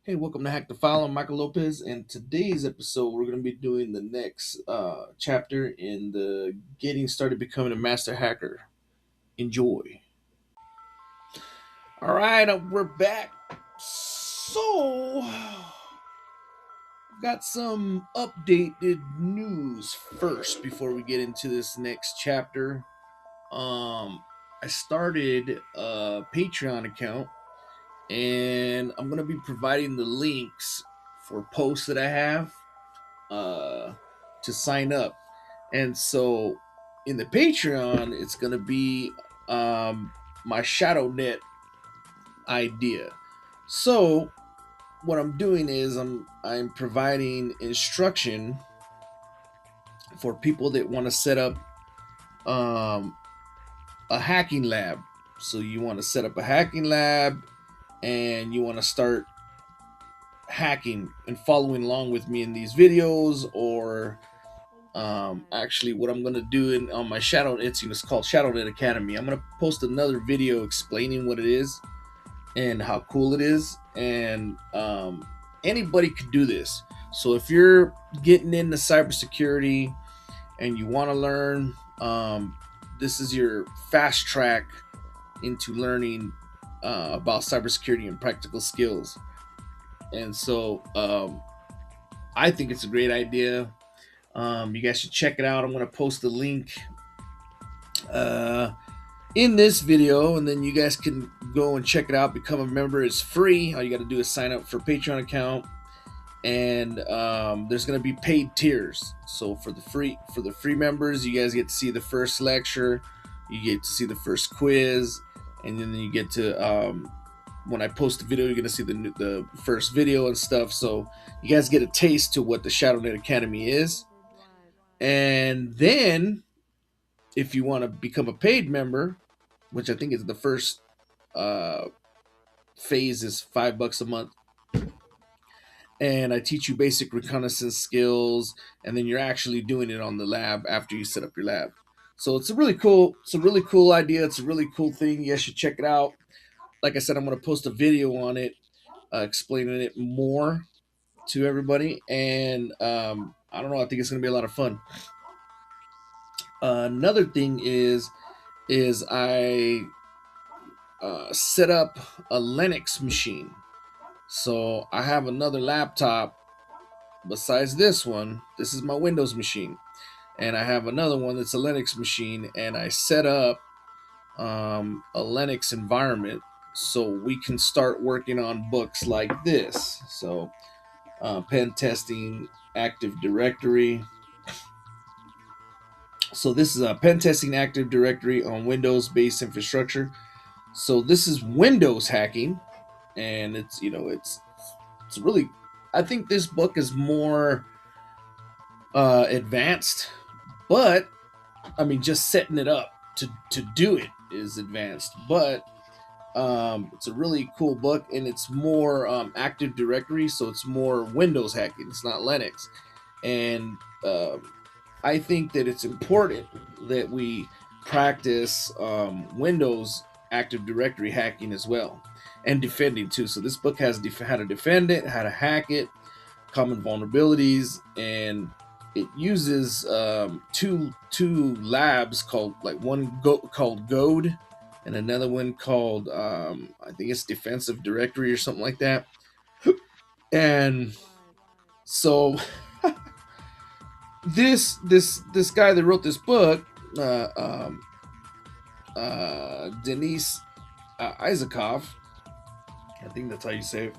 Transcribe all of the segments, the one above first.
Hey, welcome to Hack the File. I'm Michael Lopez, and today's episode we're going to be doing the next chapter in the Getting Started Becoming a Master Hacker. Enjoy. All right, we're back. So, got some updated news first before we get into this next chapter. I started a Patreon account, and I'm going to be providing the links for posts that I have uh, to sign up. And so in the Patreon, it's going to be my ShadowNet idea. So what I'm doing is I'm providing instruction for people that want to set up um, a hacking lab. So you want to set up a hacking lab and you want to start hacking and following along with me in these videos, or actually what I'm gonna do on my it's called ShadowNet Academy. I'm gonna post another video explaining what it is and how cool it is, and anybody could do this. So if you're getting into cybersecurity and you want to learn, this is your fast track into learning about cybersecurity and practical skills. And so I think it's a great idea. You guys should check it out. I'm going to post the link uh, in this video, and then you guys can go and check it out. Become a member. It's free. All you got to do is sign up for a Patreon account, and there's going to be paid tiers. So for the free members, you guys get to see the first lecture, you get to see the first quiz, and then you get to when I post the video, you're going to see the first video and stuff. So you guys get a taste to what the ShadowNet Academy is. And then if you want to become a paid member, which I think is the first uh, phase, is $5 a month, and I teach you basic reconnaissance skills, and then you're actually doing it on the lab after you set up your lab. So it's a really cool idea. It's a really cool thing. You guys should check it out. Like I said, I'm going to post a video on it, explaining it more to everybody, and I don't know. I think it's going to be a lot of fun. Another thing is I set up a Linux machine. So I have another laptop besides this one. This is my Windows machine, and I have another one that's a Linux machine, and I set up a Linux environment so we can start working on books like this. So pen testing, Active Directory. So this is a pen testing Active Directory on Windows-based infrastructure. So this is Windows hacking, and it's really, I think this book is more advanced, but I mean just setting it up to do it is advanced, but it's a really cool book, and it's more Active Directory, so it's more Windows hacking. It's not Linux, and I think that it's important that we practice Windows Active Directory hacking as well, and defending too. So this book has how to defend it, how to hack it, common vulnerabilities, and it uses two labs called, like, called Goad, and another one called I think it's Defensive Directory or something like that. And so this guy that wrote this book, Denise Isakov, I think that's how you say it.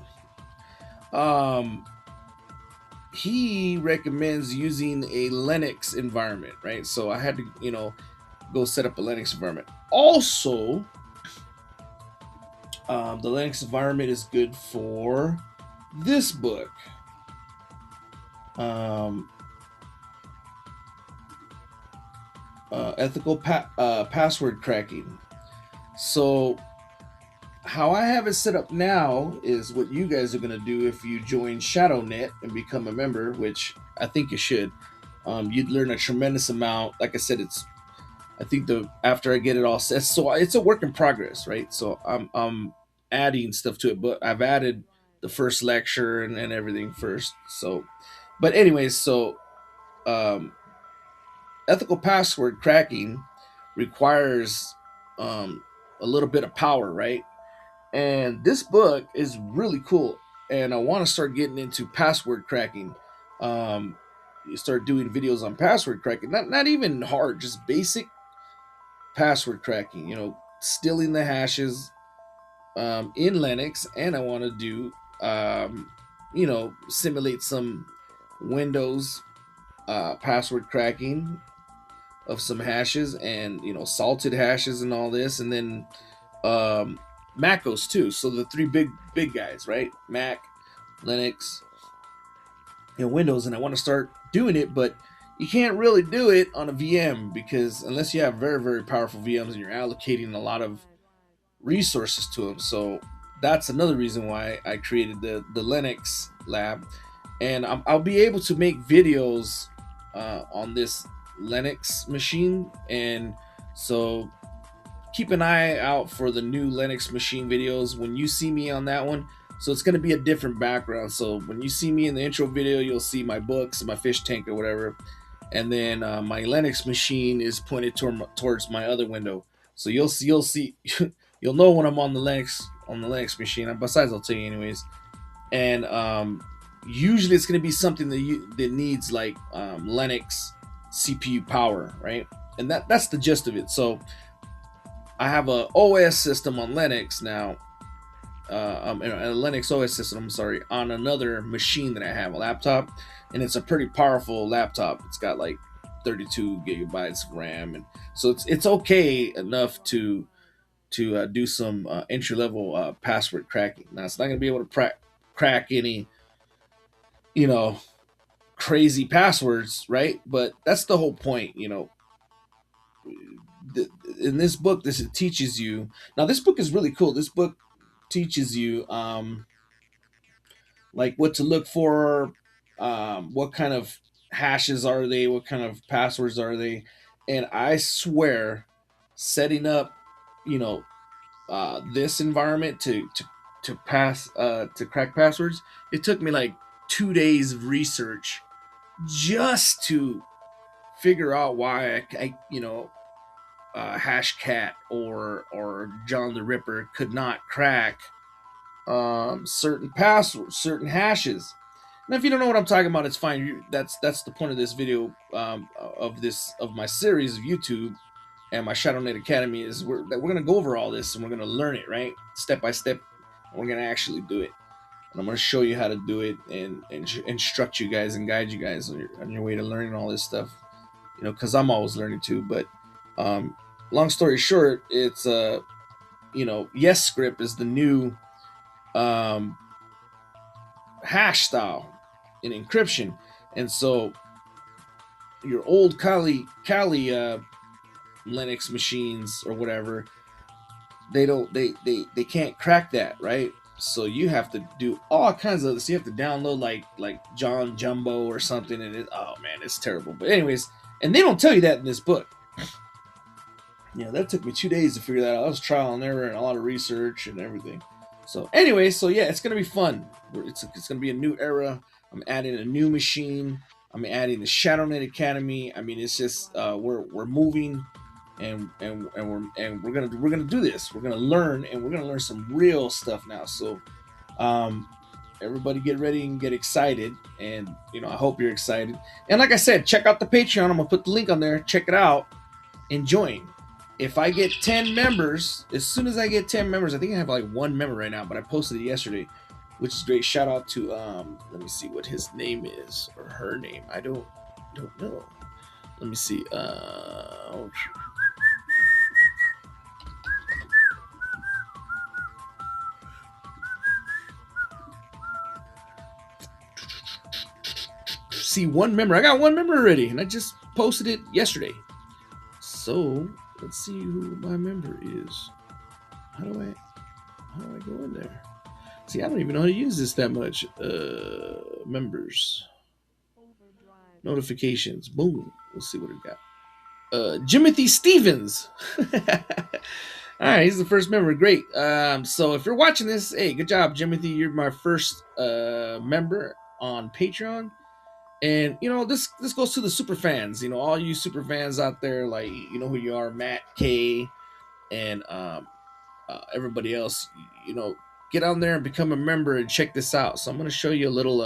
He recommends using a Linux environment, right? So I had to, go set up a Linux environment. Also, the Linux environment is good for this book. Ethical password cracking. So how I have it set up now is what you guys are going to do if you join ShadowNet and become a member, which I think you should. You'd learn a tremendous amount. Like I said, I think after I get it all set, so it's a work in progress, right? So I'm adding stuff to it, but I've added the first lecture and everything first. So, but anyways, so um, ethical password cracking requires um, a little bit of power, right? And this book is really cool, and I want to start getting into password cracking. You start doing videos on password cracking, not even hard, just basic password cracking. Stealing the hashes in Linux, and I want to do simulate some Windows password cracking of some hashes, and salted hashes and all this, and then um, MacOS too. So the three big guys, right? Mac, Linux, and Windows, and I want to start doing it, but you can't really do it on a VM because unless you have very very powerful VMs and you're allocating a lot of resources to them. So that's another reason why I created the Linux lab, and I'll be able to make videos on this Linux machine, and so keep an eye out for the new Linux machine videos when you see me on that one. So it's going to be a different background. So when you see me in the intro video, you'll see my books, my fish tank or whatever, and then my Linux machine is pointed towards my other window. So you'll see you'll know when I'm on the Linux machine. Besides, I'll tell you anyways. And usually it's going to be something that needs like Linux CPU power, right? And that's the gist of it. So I have a OS system on Linux now, a Linux OS system. I'm sorry, on another machine that I have, a laptop, and it's a pretty powerful laptop. It's got like 32 gigabytes of RAM, and so it's okay enough to do some entry level password cracking. Now it's not going to be able to crack any you know crazy passwords, right? But that's the whole point. In this book, this it teaches you. Now this book is really cool. This book teaches you like what to look for, what kind of hashes are they, what kind of passwords are they, and I swear, setting up, you know, this environment to crack passwords, it took me like 2 days of research just to figure out why Hashcat or John the Ripper could not crack certain passwords, certain hashes. Now, if you don't know what I'm talking about, it's fine. That's the point of this video, of my series of YouTube and my ShadowNet Academy, is we're gonna go over all this and we're gonna learn it right step by step. And we're gonna actually do it, and I'm gonna show you how to do it and instruct you guys and guide you guys on your way to learning all this stuff. Because I'm always learning too. But long story short, it's Yes Script is the new um, hash style in encryption, and so your old Kali Linux machines or whatever, they can't crack that, right? So you have to do all kinds of this. You have to download like John Jumbo or something, and oh man, it's terrible. But anyways, and they don't tell you that in this book. That took me 2 days to figure that out. I was trial and error and a lot of research and everything. So anyway, it's gonna be fun. It's gonna be a new era. I'm adding a new machine. I'm adding the ShadowNet Academy. I mean, it's just we're moving, and we're gonna do this. We're gonna learn, and we're gonna learn some real stuff now. So everybody get ready and get excited, and I hope you're excited. And like I said, check out the Patreon. I'm gonna put the link on there. Check it out and join. If I get 10 members, as soon as I get 10 members, I think I have like one member right now, but I posted it yesterday, which is great. Shout out to let me see what his name is, or her name. I don't know. Let me see. See, one member. I got one member already, and I just posted it yesterday. So let's see who my member is. How do I go in there? See, I don't even know how to use this that much. Members. Notifications. Boom. Let's see what we got. Jimothy Stevens. All right, he's the first member. Great. So if you're watching this, hey, good job, Jimothy. You're my first member on Patreon. And this goes to the super fans. All you super fans out there, like you know who you are, Matt K, and everybody else. Get on there and become a member and check this out. So I'm going to show you a little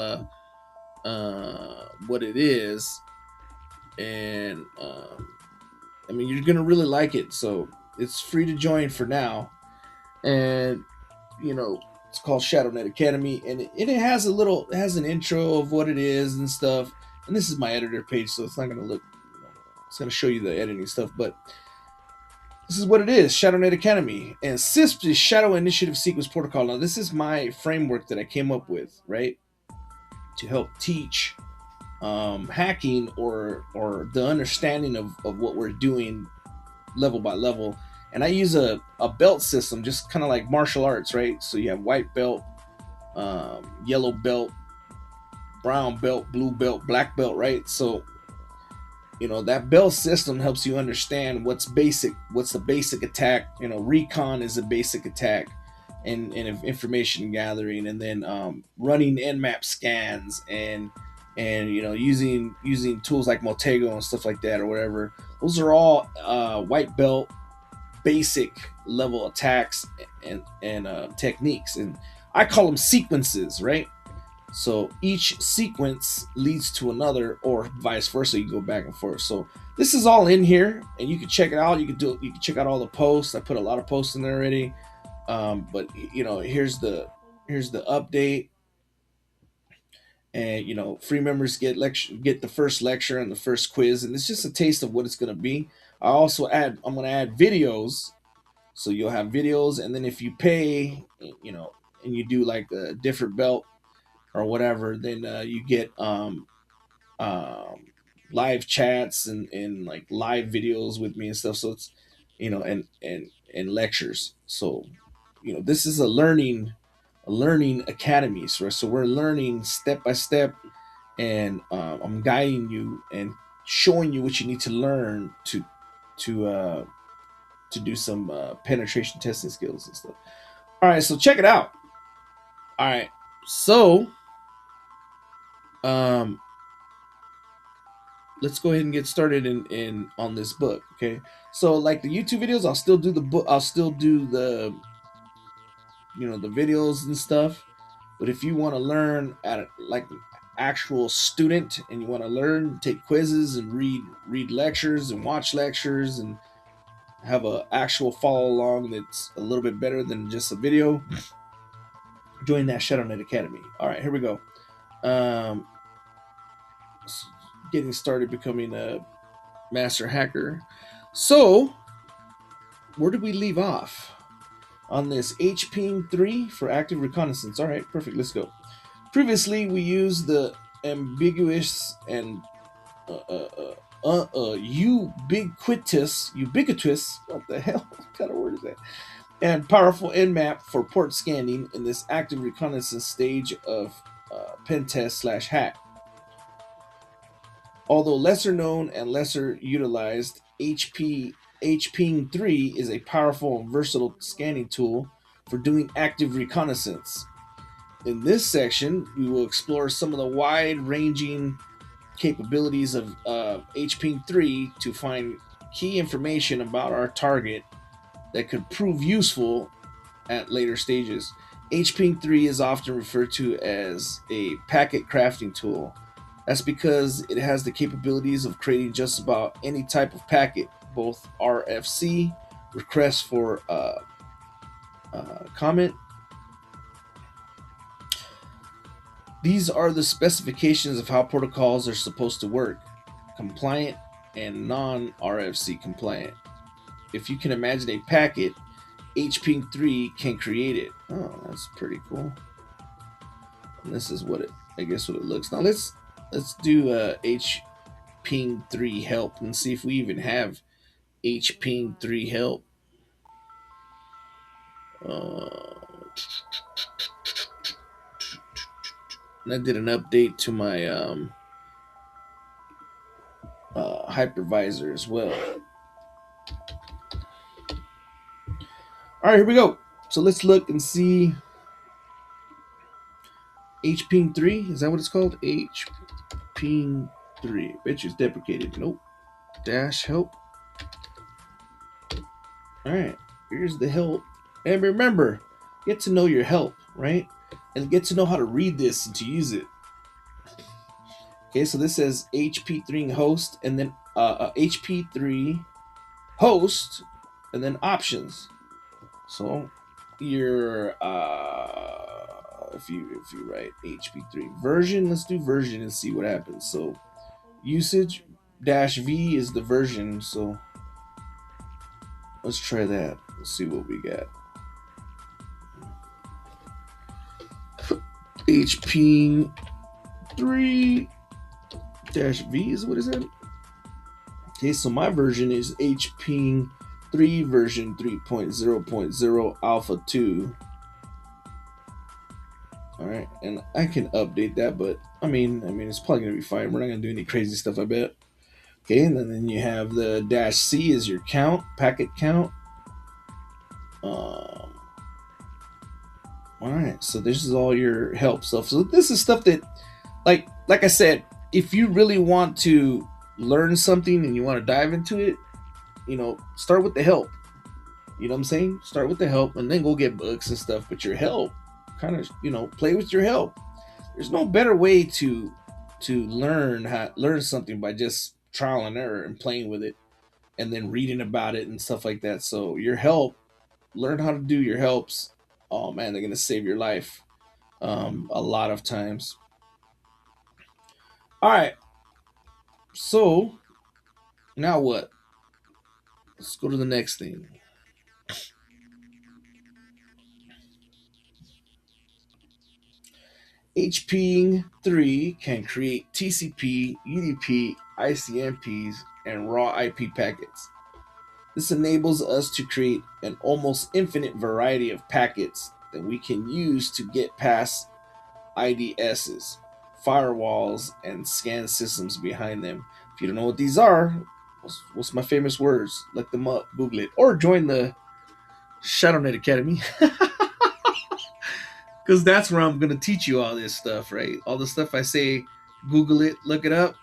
what it is, and I mean you're going to really like it. So it's free to join for now, and it's called ShadowNet Academy, and it has an intro of what it is and stuff. And this is my editor page, so it's not going to look. It's going to show you the editing stuff, but this is what it is: ShadowNet Academy, and SISP is Shadow Initiative Sequence Protocol. Now, this is my framework that I came up with, right, to help teach hacking or the understanding of what we're doing level by level. And I use a belt system, just kind of like martial arts, right? So you have white belt, yellow belt, brown belt, blue belt, black belt, right? So that belt system helps you understand what's the basic attack. Recon is a basic attack, and information gathering, and then running nmap scans, and using tools like Motego and stuff like that, or whatever. Those are all white belt basic level attacks and techniques, and I call them sequences, right? So each sequence leads to another, or vice versa. You go back and forth. So this is all in here, and you can check it out. You can check out all the posts. I put a lot of posts in there already. But here's the update, and free members get the first lecture and the first quiz, and it's just a taste of what it's going to be. I'm going to add videos, so you'll have videos, and then if you pay, and you do like a different belt or whatever, then you get um, live chats and like live videos with me and stuff. So it's and lectures. So this is a learning academy. So we're learning step by step, and I'm guiding you and showing you what you need to learn to uh, to do some penetration testing skills and stuff. All right, so check it out. All right, so um, let's go ahead and get started in on this book. Okay, so like the YouTube videos, I'll still do the book. I'll still do the videos and stuff. But if you want to learn at like actual student, and you want to learn, take quizzes and read lectures and watch lectures and have a actual follow along that's a little bit better than just a video, join that ShadowNet Academy. All right, here we go. Um, Getting started becoming a master hacker. So, where did we leave off? On this Hping3 for active reconnaissance. All right, perfect. Let's go. Previously, we used the ambiguous and ubiquitous. What the hell? What kind of word is that? And powerful nmap for port scanning in this active reconnaissance stage of pen test / hack. Although lesser known and lesser utilized, Hping3 is a powerful and versatile scanning tool for doing active reconnaissance. In this section, we will explore some of the wide-ranging capabilities of Hping3 to find key information about our target that could prove useful at later stages. Hping3 is often referred to as a packet crafting tool. That's because it has the capabilities of creating just about any type of packet, both RFC, request for comment. These are the specifications of how protocols are supposed to work: compliant and non-RFC compliant. If you can imagine a packet, Hping3 can create it. Oh, that's pretty cool. And this is what it looks. Now let's do Hping3 help and see if we even have Hping3 help. And I did an update to my hypervisor as well. All right, here we go. So let's look and see Hping3. Is that what it's called? Hping3. Bet you it's deprecated. Nope. Dash help. All right, here's the help. And remember, get to know your help, right? And get to know how to read this and to use it. Okay, so this says HP3 host, and then HP3 host, and then options. So your if you write HP3 version, let's do version and see what happens. So usage dash V is the version. So let's try that. Let's see what we got. HP3 dash V is what is it? Okay, so my version is HP3 version 3.0.0 alpha 2. All right, and I can update that, but I mean, it's probably gonna be fine. We're not gonna do any crazy stuff, I bet. Okay, and then you have the dash C is your count, packet count. All right, so this is all your help stuff. So this is stuff that, like I said, if you really want to learn something and you want to dive into it, start with the help. You know what I'm saying? Start with the help, and then go get books and stuff. But your help, kind of, play with your help. There's no better way to learn something by just trial and error and playing with it, and then reading about it and stuff like that. So your help, learn how to do your helps. Oh man, they're gonna save your life a lot of times. All right, so now what? Let's go to the next thing. Hping3 can create TCP, UDP, ICMPs, and raw IP packets. This enables us to create an almost infinite variety of packets that we can use to get past IDSs, firewalls, and scan systems behind them. If you don't know what these are, what's my famous words? Look them up, Google it, or join the ShadowNet Academy. Because that's where I'm going to teach you all this stuff, right? All the stuff I say, Google it, look it up.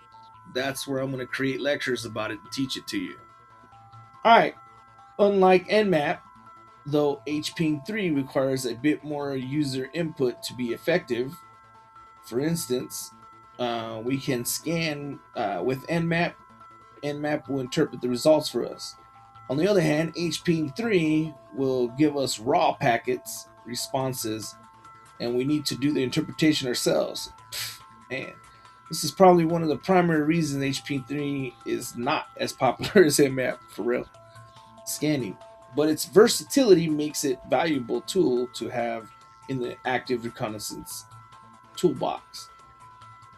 That's where I'm going to create lectures about it and teach it to you. All right. Unlike Nmap, though Hping3 requires a bit more user input to be effective. For instance, we can scan with Nmap. Nmap will interpret the results for us. On the other hand, Hping3 will give us raw packets, responses, and we need to do the interpretation ourselves. Man, this is probably one of the primary reasons Hping3 is not as popular as Nmap, for real. Scanning. But its versatility makes it a valuable tool to have in the active reconnaissance toolbox.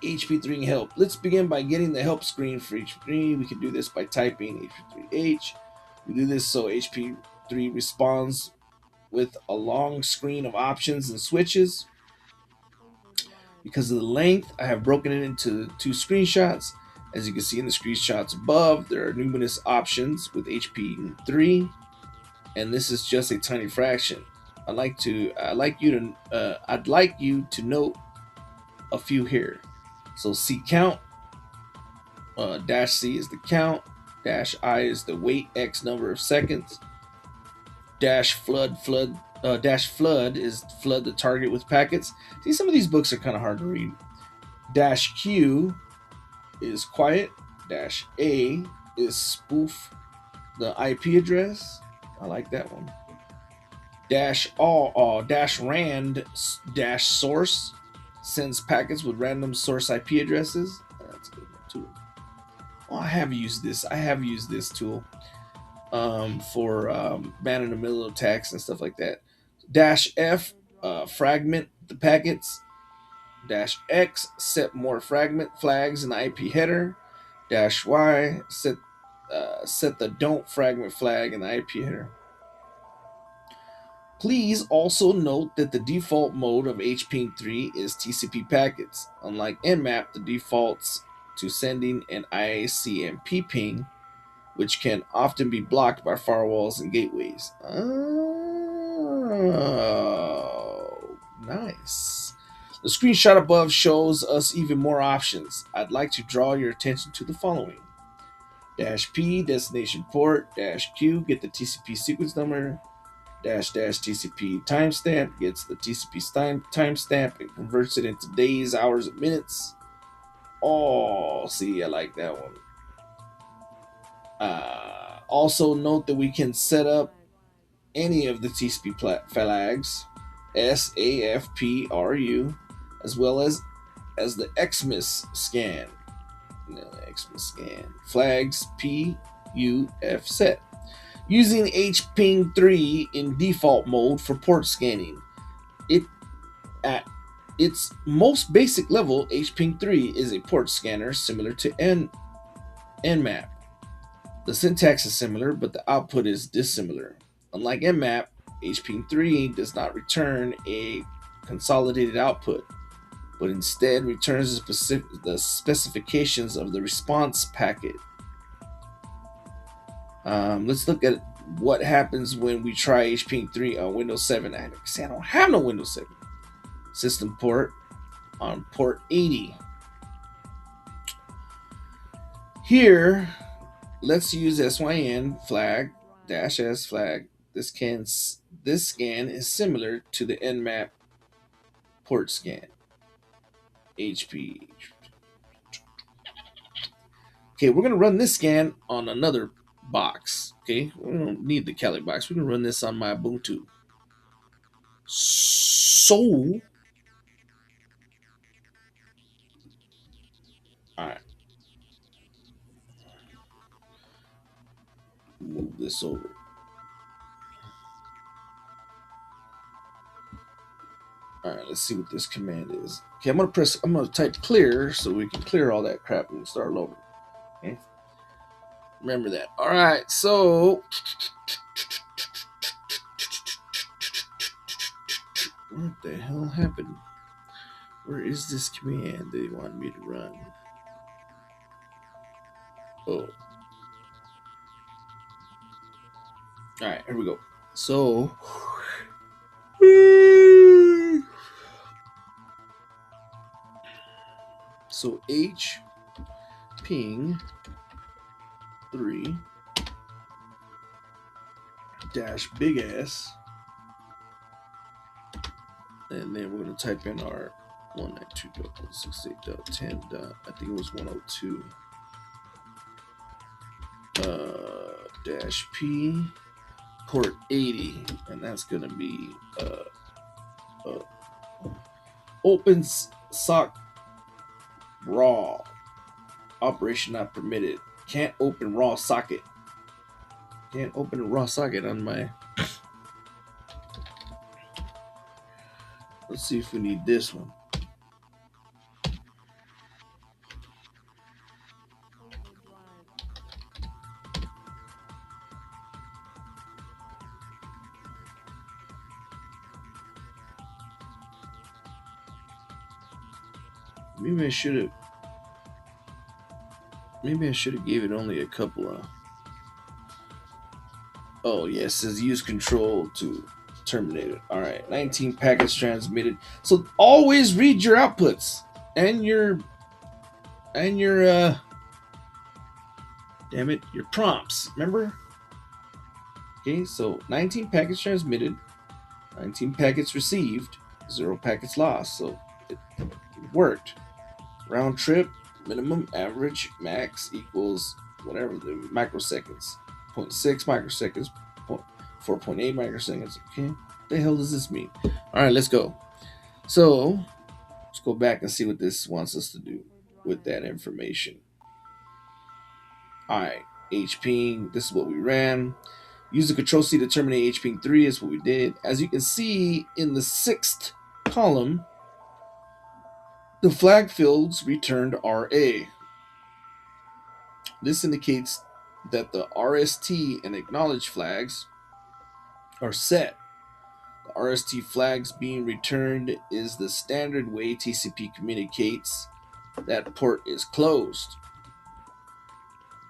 HP3 help. Let's begin by getting the help screen for HP3. We can do this by typing HP3H. We do this so HP3 responds with a long screen of options and switches. Because of the length, I have broken it into two screenshots. As you can see in the screenshots above, there are numerous options with HP3, and this is just a tiny fraction. I'd like you to note a few here. So C count, dash C is the count, dash I is the wait X number of seconds, dash flood is flood the target with packets. See, some of these books are kind of hard to read. Dash Q is quiet. Dash A is spoof the IP address. I like that one. Dash rand dash source sends packets with random source IP addresses. That's a good one too. Oh, I have used this tool for man in the middle attacks and stuff like that. Dash F fragment the packets. Dash X set more fragment flags in the IP header. Dash Y set the don't fragment flag in the IP header. Please also note that the default mode of Hping3 is TCP packets. Unlike Nmap, the defaults to sending an ICMP ping, which can often be blocked by firewalls and gateways. Oh, nice. The screenshot above shows us even more options. I'd like to draw your attention to the following. -P, destination port, -Q, get the TCP sequence number, --TCP timestamp, gets the TCP timestamp and converts it into days, hours, and minutes. Oh, see, I like that one. Also note that we can set up any of the TCP flags, SAFPRU, as well as the Xmas scan. Xmas scan flags PUF set. Using Hping3 in default mode for port scanning. It at its most basic level, Hping3 is a port scanner similar to Nmap. The syntax is similar, but the output is dissimilar. Unlike Nmap, Hping3 does not return a consolidated output, but instead returns the specifications of the response packet. Let's look at what happens when we try Hping3 on Windows 7. I don't have no Windows 7. System port on port 80. Here, let's use SYN flag -S flag. This scan is similar to the Nmap port scan. HP. Okay, we're gonna run this scan on another box. Okay, we don't need the Kali box. We're gonna run this on my Ubuntu. So, all right, move this over. All right, let's see what this command is. Okay, I'm gonna type clear so we can clear all that crap and start over. Okay, remember that. All right, so what the hell happened? Where is this command they want me to run? Oh, all right, here we go. So Hping3 -big ass, and then we're gonna type in our 192.168.10. I think it was 102. -P port 80, and that's gonna be open sock raw operation not permitted. Can't open raw socket. Can't open a raw socket on my. Let's see if we need this one. Maybe I should have gave it only a couple of. Oh yes, it says use control to terminate it. All right, 19 packets transmitted. So always read your outputs and your damn it, your prompts. Remember? Okay, so 19 packets transmitted, 19 packets received, 0 packets lost. So it worked. Round trip, minimum, average, max equals whatever the microseconds. 0.6 microseconds, 4.8 microseconds. Okay, what the hell does this mean? All right, let's go. So let's go back and see what this wants us to do with that information. All right, Hping, this is what we ran. Use the control C to terminate Hping3 is what we did. As you can see in the 6th column, the flag fields returned RA. This indicates that the RST and acknowledge flags are set. The RST flags being returned is the standard way TCP communicates that port is closed.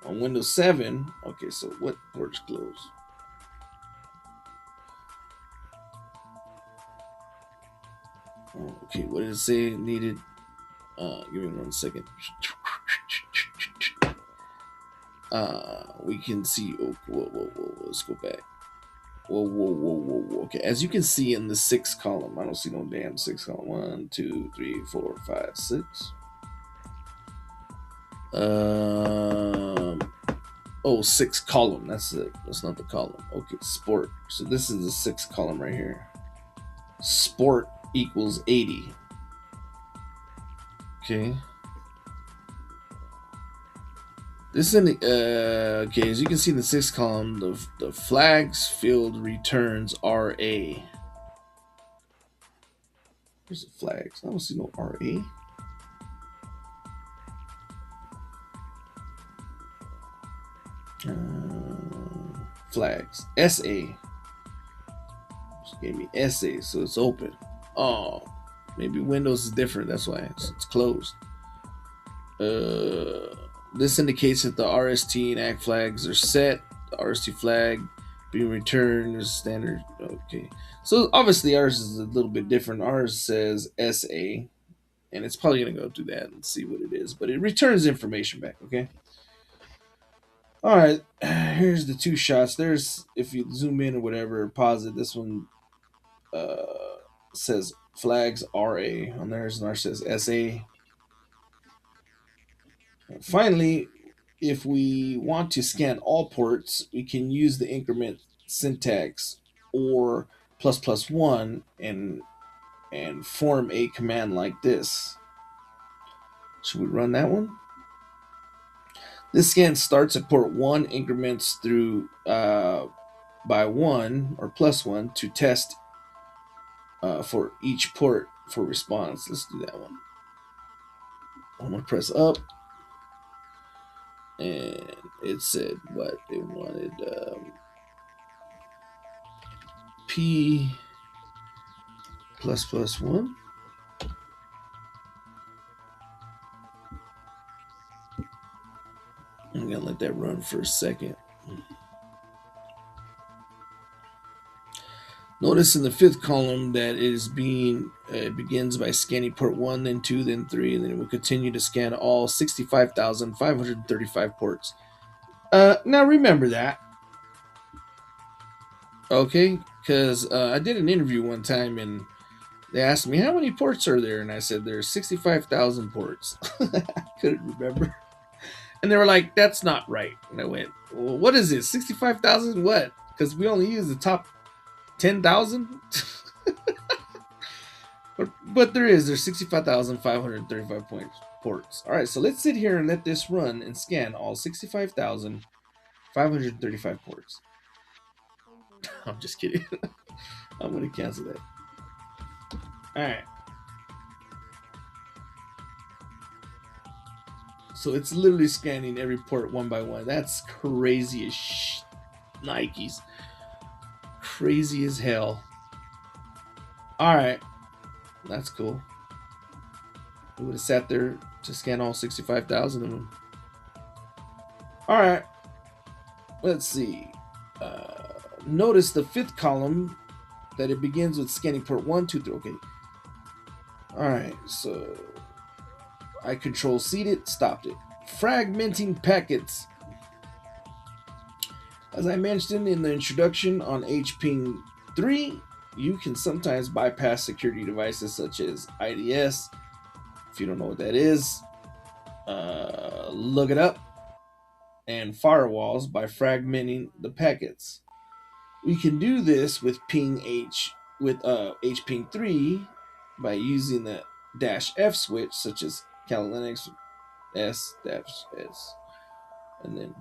On Windows 7, okay, so what port is closed? Okay, what did it say needed? Give me 1 second. We can see. Oh, whoa. Let's go back. Whoa. Okay, as you can see in the sixth column, I don't see no damn sixth column. 1, 2, 3, 4, 5, 6. Oh, sixth column. That's it. That's not the column. Okay, sport. So this is the sixth column right here. Sport equals 80. Okay. This is okay. As you can see in the sixth column, the flags field returns RA. Where's the flags? I don't see no RA. Flags SA. Just gave me SA, so it's open. Oh, maybe Windows is different. That's why it's closed. This indicates that the RST and ACK flags are set. The RST flag being returned is standard. Okay, so obviously ours is a little bit different. Ours says SA, and it's probably gonna go through that and see what it is, but it returns information back. Okay. All right, here's the two shots. There's, if you zoom in or whatever, pause it. This one says flags RA on theirs, and ours says SA. Finally, if we want to scan all ports, we can use the increment syntax or ++1 and form a command like this. Should we run that one? This scan starts at port 1, increments through by 1 or +1 to test for each port for response. Let's do that one. I'm going to press up. And it said what they wanted. P ++1. I'm gonna let that run for a second. Notice in the fifth column that it begins by scanning port 1, then 2, then 3, and then it will continue to scan all 65,535 ports. Now remember that, okay? Because I did an interview one time and they asked me how many ports are there, and I said there's 65,000 ports. I couldn't remember. And they were like, that's not right. And I went, well, what is it? 65,000 what? Because we only use the top 10,000? but there's 65,535 ports. All right, so let's sit here and let this run and scan all 65,535 ports. I'm just kidding. I'm going to cancel that. All right. So it's literally scanning every port one by one. That's crazy as Nikes. Crazy as hell. Alright. That's cool. We would have sat there to scan all 65,000 of them. Alright. Let's see. Notice the fifth column that it begins with scanning port 1, 2, 3. Okay. Alright, so I Control-C'd it, stopped it. Fragmenting packets. As I mentioned in the introduction on Hping3, you can sometimes bypass security devices such as IDS. If you don't know what that is, look it up. And firewalls by fragmenting the packets. We can do this with Hping3 by using the -F switch, such as Kali Linux S-S. And then,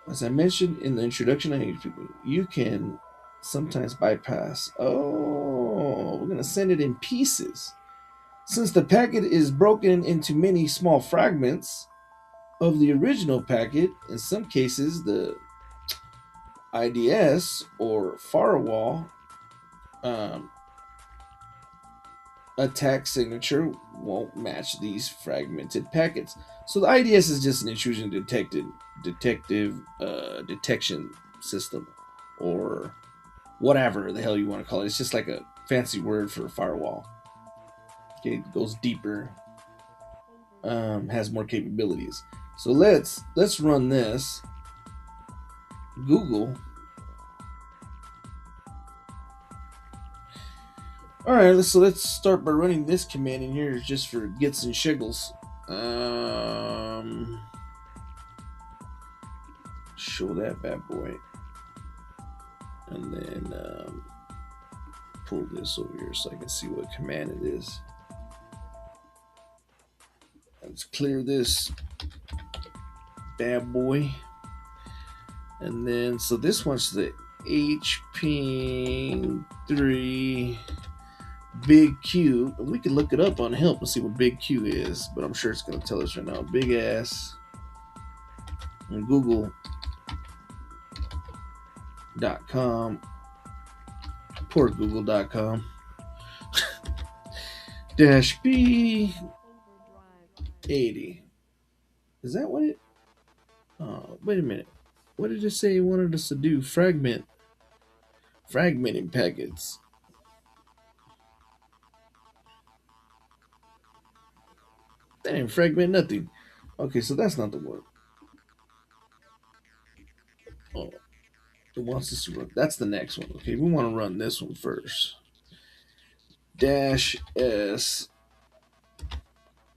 as I mentioned in the introduction, you can sometimes bypass. Oh, we're going to send it in pieces. Since the packet is broken into many small fragments of the original packet, in some cases, the IDS or firewall attack signature won't match these fragmented packets. So the IDS is just an intrusion detection system, or whatever the hell you want to call it. It's just like a fancy word for firewall. Okay, it goes deeper, has more capabilities. So let's run this. Google. All right, so let's start by running this command in here just for gets and shiggles. Show that bad boy, and then pull this over here so I can see what command it is. Let's clear this bad boy, and then so this one's the Hping3 big Q. We can look it up on help and see what big Q is, but I'm sure it's going to tell us right now. Big ass on Google.com. Poor Google.com. Dash B 80. Is that what it? Oh, wait a minute. What did it say it wanted us to do? Fragmenting packets. That ain't fragment nothing. Okay, so that's not the one. Oh, it wants us to run. That's the next one. Okay, we want to run this one first. Dash S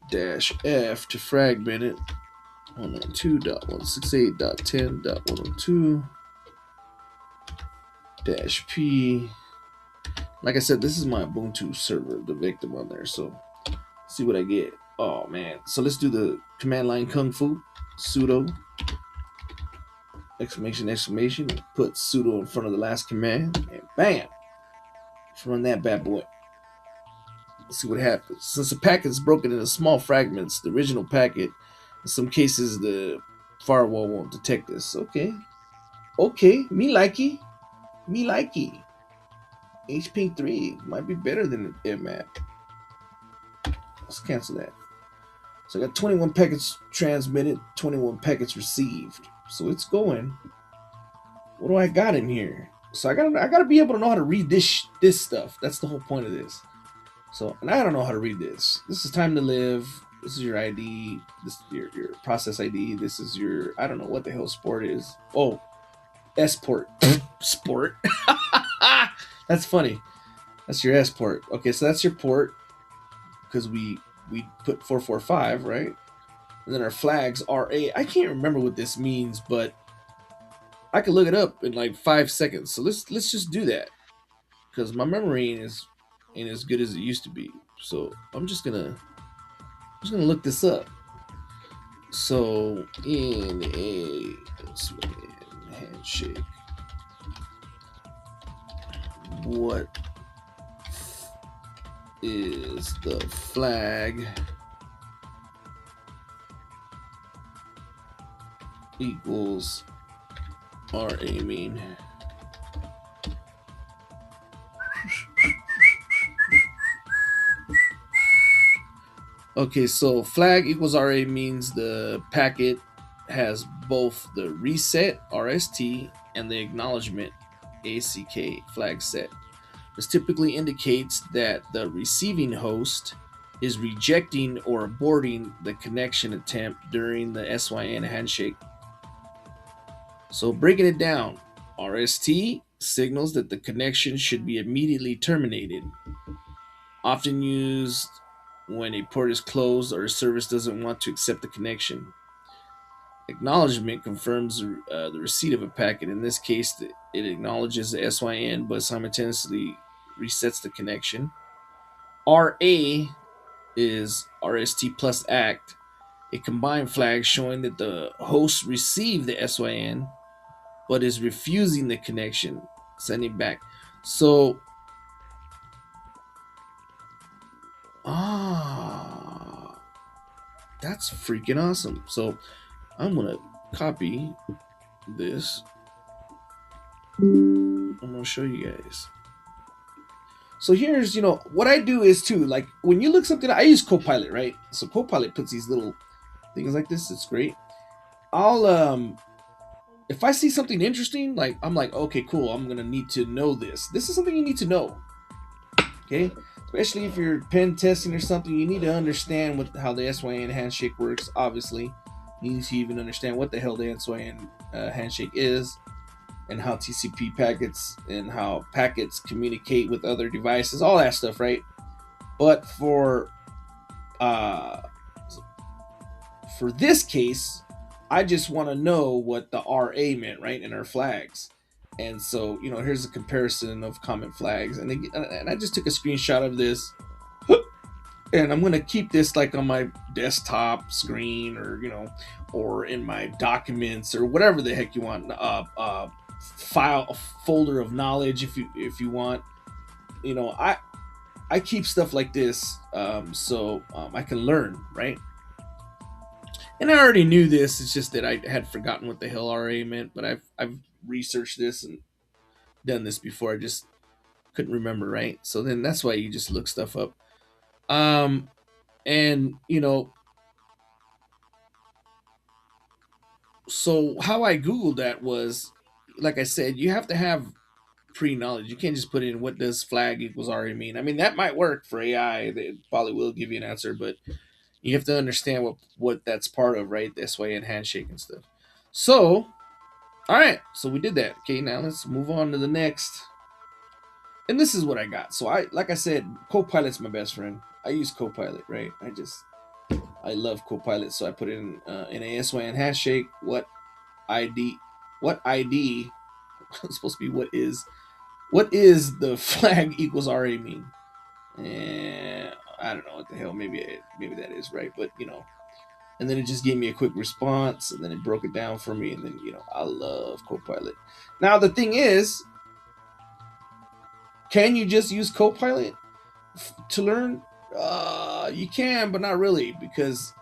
dash F to fragment it. 192.168.10.102 dash P. Like I said, this is my Ubuntu server, the victim on there. So see what I get. Oh man. So let's do the command line kung fu. Sudo exclamation exclamation. Put sudo in front of the last command and bam. Let's run that bad boy. Let's see what happens. Since the packet is broken into small fragments, the original packet, in some cases the firewall won't detect this. Okay. Okay, me likey. Me likey. Hping3 might be better than AirMap. Let's cancel that. So I got 21 packets transmitted, 21 packets received. So it's going. What do I got in here? So I gotta be able to know how to read this stuff. That's the whole point of this. So, and I don't know how to read this. This is time to live. This is your ID. This is your process ID. This is your, I don't know what the hell sport is. Oh, S-port. Sport. That's funny. That's your S-port. Okay, so that's your port. Because we put 445, right? And then our flags RA. I can't remember what this means, but I could look it up in like 5 seconds. So let's just do that. Because my memory ain't as good as it used to be. So I'm just gonna look this up. So in a handshake, what is the flag equals RA mean? Okay, so flag equals RA means the packet has both the reset RST and the acknowledgement ACK flag set. This typically indicates that the receiving host is rejecting or aborting the connection attempt during the SYN handshake. So breaking it down, RST signals that the connection should be immediately terminated, often used when a port is closed or a service doesn't want to accept the connection. Acknowledgement confirms the receipt of a packet. In this case, it acknowledges the SYN but simultaneously resets the connection. RA is RST plus ACT, a combined flag showing that the host received the SYN but is refusing the connection, sending back. So, that's freaking awesome. So I'm gonna copy this. I'm gonna show you guys. So here's, what I do is too, like when you look something, I use Copilot, right? So Copilot puts these little things like this. It's great. I'll if I see something interesting, like I'm like, okay, cool, I'm gonna need to know this. This is something you need to know. Okay, especially if you're pen testing or something, you need to understand how the SYN handshake works. Obviously, you need to even understand what the hell the SYN handshake is, and how TCP packets and how packets communicate with other devices, all that stuff, right? But uh, for this case, I just want to know what the RA meant, right, in our flags. And so, here's a comparison of common flags, and I just took a screenshot of this, and I'm gonna keep this like on my desktop screen, or or in my documents, or whatever the heck you want. File, a folder of knowledge, if you want. I keep stuff like this, so I can learn, right? And I already knew this. It's just that I had forgotten what the hell RA meant, but I've researched this and done this before. I just couldn't remember, right? So then that's why you just look stuff up. And so how I googled that was, like I said, you have to have pre-knowledge. You can't just put in what does flag equals RA mean. I mean, that might work for AI. It probably will give you an answer, but you have to understand what that's part of, right? This way, and handshake and stuff. So, all right, so we did that. Okay, now let's move on to the next. And this is what I got. So like I said, Copilot's my best friend. I use Copilot, right? I love Copilot, so I put in a SYN handshake. ID? What ID? It's supposed to be what is the flag equals RA mean? I don't know what the hell. Maybe that is right, but and then it just gave me a quick response, and then it broke it down for me, and then I love Copilot. Now the thing is, can you just use Copilot to learn? You can, but not really, because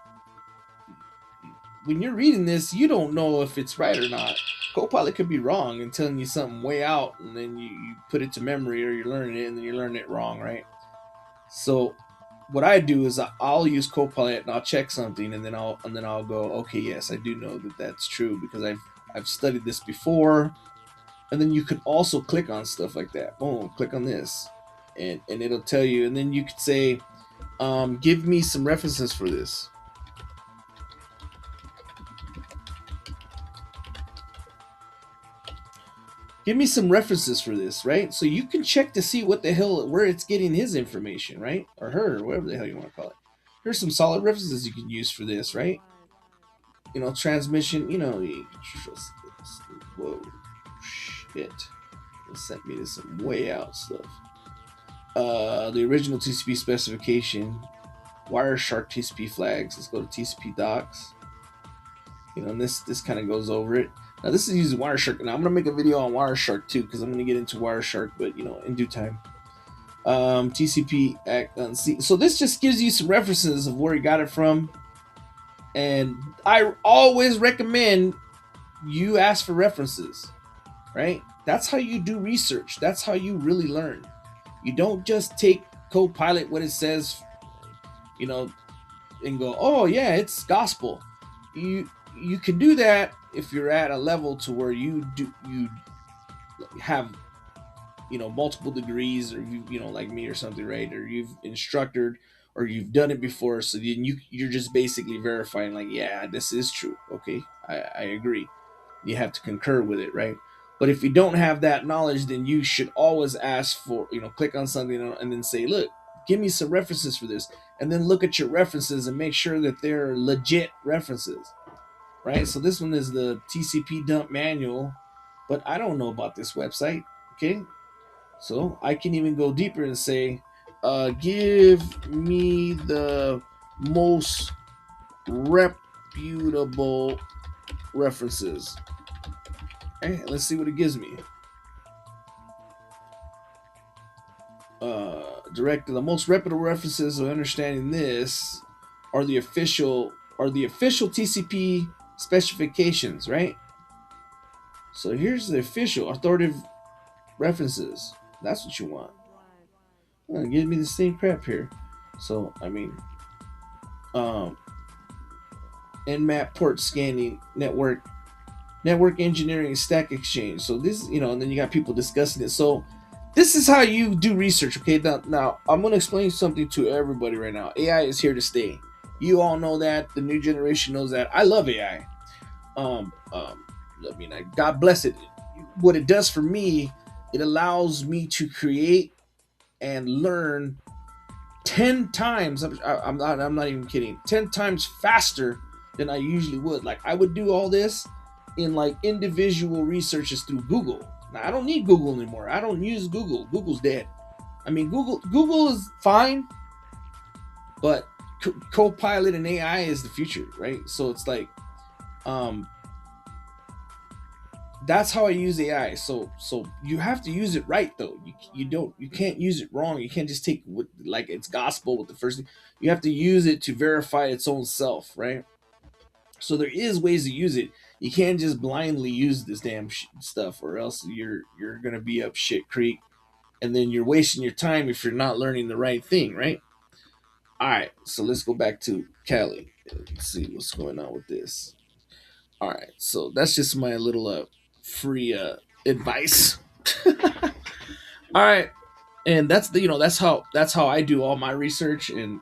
when you're reading this, you don't know if it's right or not. Copilot could be wrong and telling you something way out, and then you put it to memory, or you're learning it, and then you're learning it wrong, right? So what I do is I'll use Copilot and I'll check something, and then I'll go, okay, yes, I do know that that's true, because I've studied this before. And then you could also click on stuff like that. Boom, click on this, and it'll tell you. And then you could say, give me some references for this. Give me some references for this, right? So you can check to see where it's getting his information, right? Or her, or whatever the hell you want to call it. Here's some solid references you can use for this, right? Transmission, whoa, shit. It sent me to some way out stuff. The original TCP specification, Wireshark TCP flags. Let's go to TCP docs. And this kind of goes over it. Now this is using Wireshark. Now I'm gonna make a video on Wireshark too, because I'm gonna get into Wireshark, but in due time. TCP so this just gives you some references of where he got it from, and I always recommend you ask for references, right? That's how you do research. That's how you really learn. You don't just take Copilot what it says, and go, oh yeah, it's gospel. You can do that if you're at a level to where you have multiple degrees, or like me or something, right? Or you've instructed, or you've done it before, so then you're just basically verifying, like, yeah, this is true. Okay, I agree. You have to concur with it, right? But if you don't have that knowledge, then you should always ask for, click on something and then say, look, give me some references for this, and then look at your references and make sure that they're legit references, right? So this one is the TCP dump manual, but I don't know about this website. Okay, so I can even go deeper and say, give me the most reputable references. Okay, let's see what it gives me. Direct the most reputable references of understanding this are the official TCP specifications, right? So here's the official authoritative references. That's what you want. Give me the same crap here. So I mean, Nmap port scanning network engineering stack exchange. So this, and then you got people discussing it. So this is how you do research. Okay, now I'm going to explain something to everybody right now. AI is here to stay. You all know that. The new generation knows that. I love AI. I mean, God bless it. What it does for me, it allows me to create and learn 10 times. I'm not even kidding. 10 times faster than I usually would. Like I would do all this in like individual researches through Google. Now I don't need Google anymore. I don't use Google. Google's dead. I mean, Google is fine, but Copilot and AI is the future, right? So it's like, um, that's how I use AI. So you have to use it right though. You can't use it wrong. You can't just take what like it's gospel with the first thing. You have to use it to verify its own self, right? So there is ways to use it. You can't just blindly use this damn stuff, or else you're gonna be up shit creek, and then you're wasting your time if you're not learning the right thing, right? All right, so let's go back to Cali. Let's see what's going on with this. All right, so that's just my little free advice. All right, and that's the that's how I do all my research, and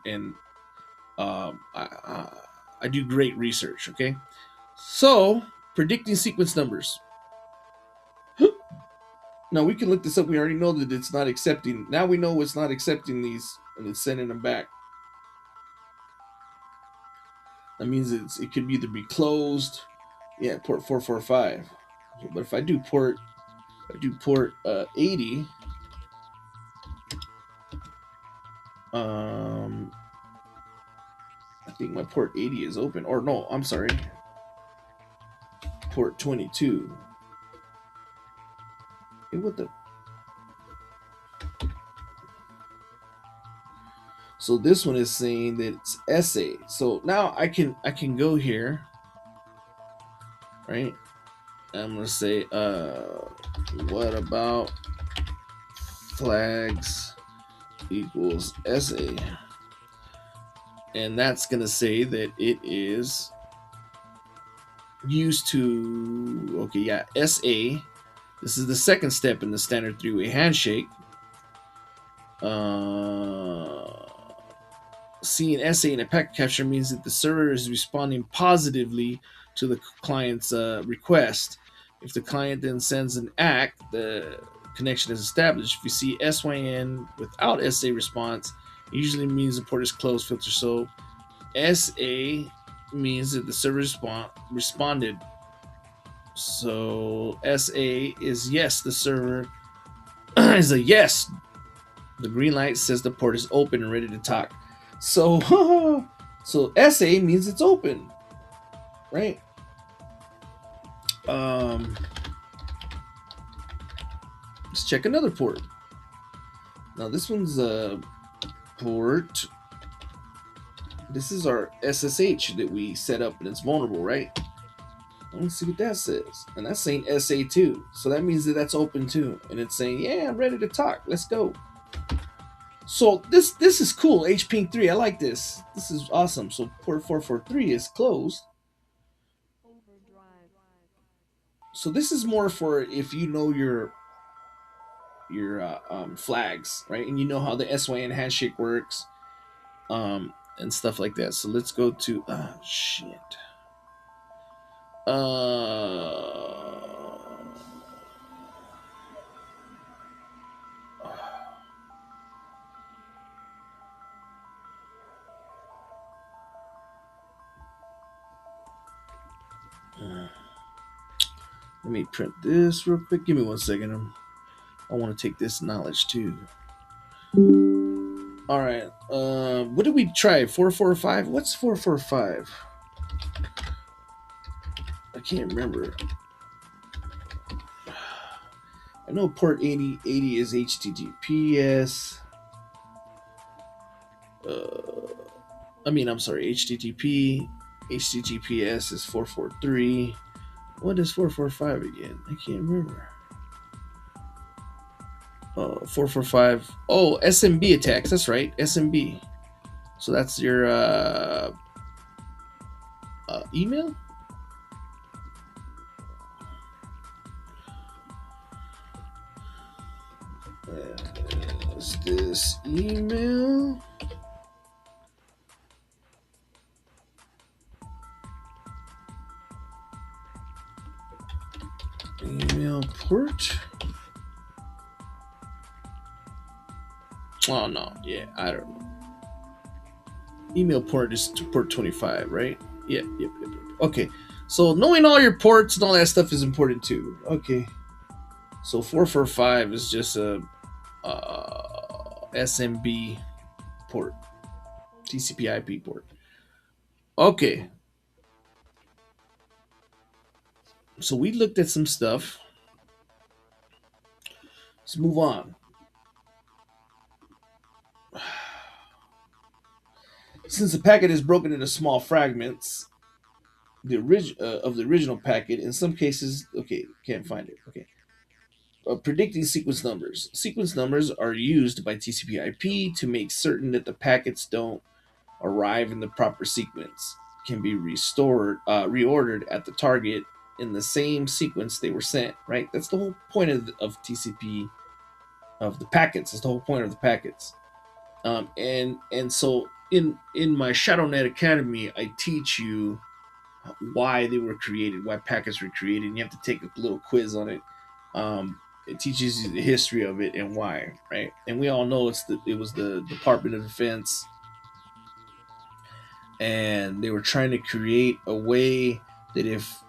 I do great research. Okay, so predicting sequence numbers. Now we can look this up. We already know that it's not accepting. Now we know it's not accepting these, and it's sending them back. That means it could either be closed. Yeah, port 445. But if I do port 80. I think my port 80 is open. Or no, I'm sorry. Port 22. Hey, what the? So this one is saying that it's SA. So now I can go here, right? I'm gonna say, what about flags equals SA? And that's gonna say that it is used to, okay, yeah, SA. This is the second step in the standard three-way handshake. Seeing SA in a packet capture means that the server is responding positively to the client's request. If the client then sends an ACK, the connection is established. If you see SYN without SA response, it usually means the port is closed filter. So SA means that the server responded. So SA is yes, the server is a yes. The green light says the port is open and ready to talk. So so SA means it's open, right? Let's check another port. Now this one's a port. This is our SSH that we set up and it's vulnerable, right? Let's see what that says. And that's saying SA2. So that means that that's open too. And it's saying, yeah, I'm ready to talk. Let's go. So this is cool. Hping3. I like this. This is awesome. So port 443 is closed. So this is more for if you know your flags, right? And you know how the SYN handshake works, and stuff like that. So let's go to shit. Let me print this real quick. Give me 1 second. I want to take this knowledge too. All right. What did we try? 445. What's 445? I can't remember. I know port 80 is HTTPS. I'm sorry, HTTP. HTTPS is 443. What is 445 again? I can't remember. 445. Oh, SMB attacks. That's right, SMB. So that's your email. Is this email? Email port? Oh no, yeah, I don't know. Email port is port 25, right? Yep. Okay, so knowing all your ports and all that stuff is important too. Okay, so 445 is just a SMB port, TCP/IP port. Okay, so we looked at some stuff. Let's move on. Since the packet is broken into small fragments, of the original packet, in some cases, okay, can't find it. Okay, predicting sequence numbers. Sequence numbers are used by TCP/IP to make certain that the packets don't arrive in the proper sequence, can be reordered at the target in the same sequence they were sent. Right. That's the whole point of TCP, of the packets. That's the whole point of the packets. And so in my ShadowNet Academy, I teach you why they were created, why packets were created, and you have to take a little quiz on it. It teaches you the history of it and why, right? And we all know it was the Department of Defense, and they were trying to create a way that if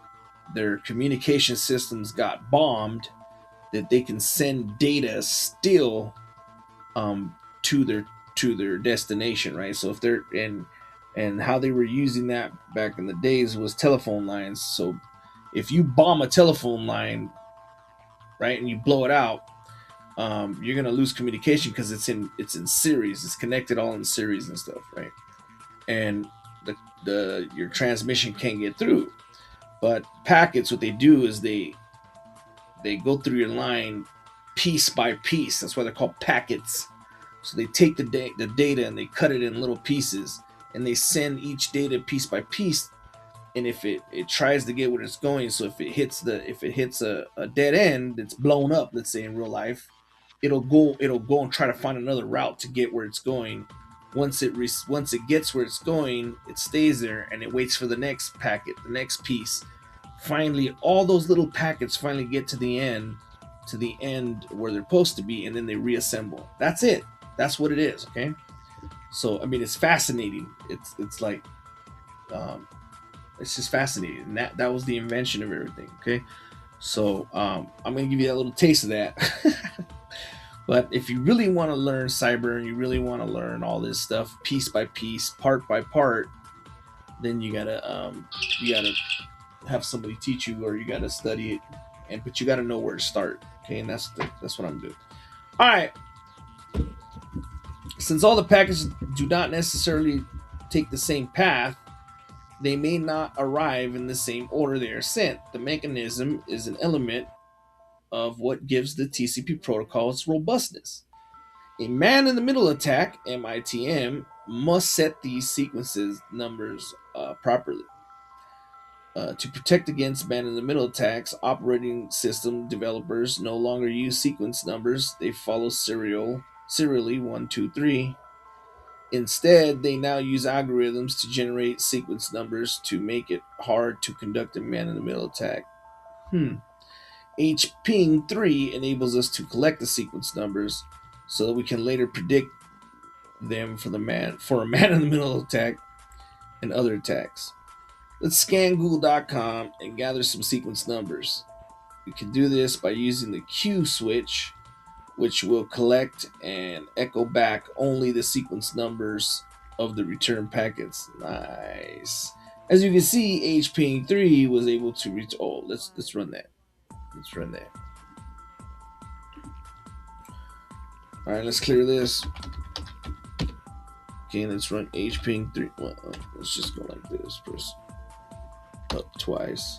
their communication systems got bombed, that they can send data still to their destination, right? So if they're in, and how they were using that back in the days was telephone lines. So if you bomb a telephone line, right, and you blow it out, you're gonna lose communication because it's in series. It's connected all in series and stuff, right? And the your transmission can't get through. But packets, what they do is they go through your line piece by piece. That's why they're called packets. So they take the data and they cut it in little pieces, and they send each data piece by piece. And if it tries to get where it's going, so if it hits a dead end that's blown up, let's say in real life, it'll go and try to find another route to get where it's going. Once it gets where it's going, it stays there and it waits for the next packet, the next piece. Finally, all those little packets finally get to the end where they're supposed to be, and then they reassemble. That's it. That's what it is. Okay. So I mean, it's fascinating. It's like, um, it's just fascinating. And that was the invention of everything. Okay. So I'm gonna give you a little taste of that. But if you really want to learn cyber and you really want to learn all this stuff piece by piece, part by part, then you gotta have somebody teach you, or you gotta study it, but you gotta know where to start. Okay, and that's what I'm doing. All right. Since all the packets do not necessarily take the same path, they may not arrive in the same order they are sent. The mechanism is an element of what gives the TCP protocol its robustness. A man in the middle attack, MITM, must set these sequences numbers properly. To protect against man in the middle attacks, operating system developers no longer use sequence numbers, they follow serially 1, 2, 3. Instead, they now use algorithms to generate sequence numbers to make it hard to conduct a man in the middle attack. Hping3 enables us to collect the sequence numbers so that we can later predict them for a man in the middle attack and other attacks. Let's scan Google.com and gather some sequence numbers. We can do this by using the Q switch, which will collect and echo back only the sequence numbers of the return packets. Nice. As you can see, Hping3 was able to reach. Oh, let's run that. Let's run that. All right, let's clear this. Okay, let's run Hping3. Well, let's just go like this. Press up twice,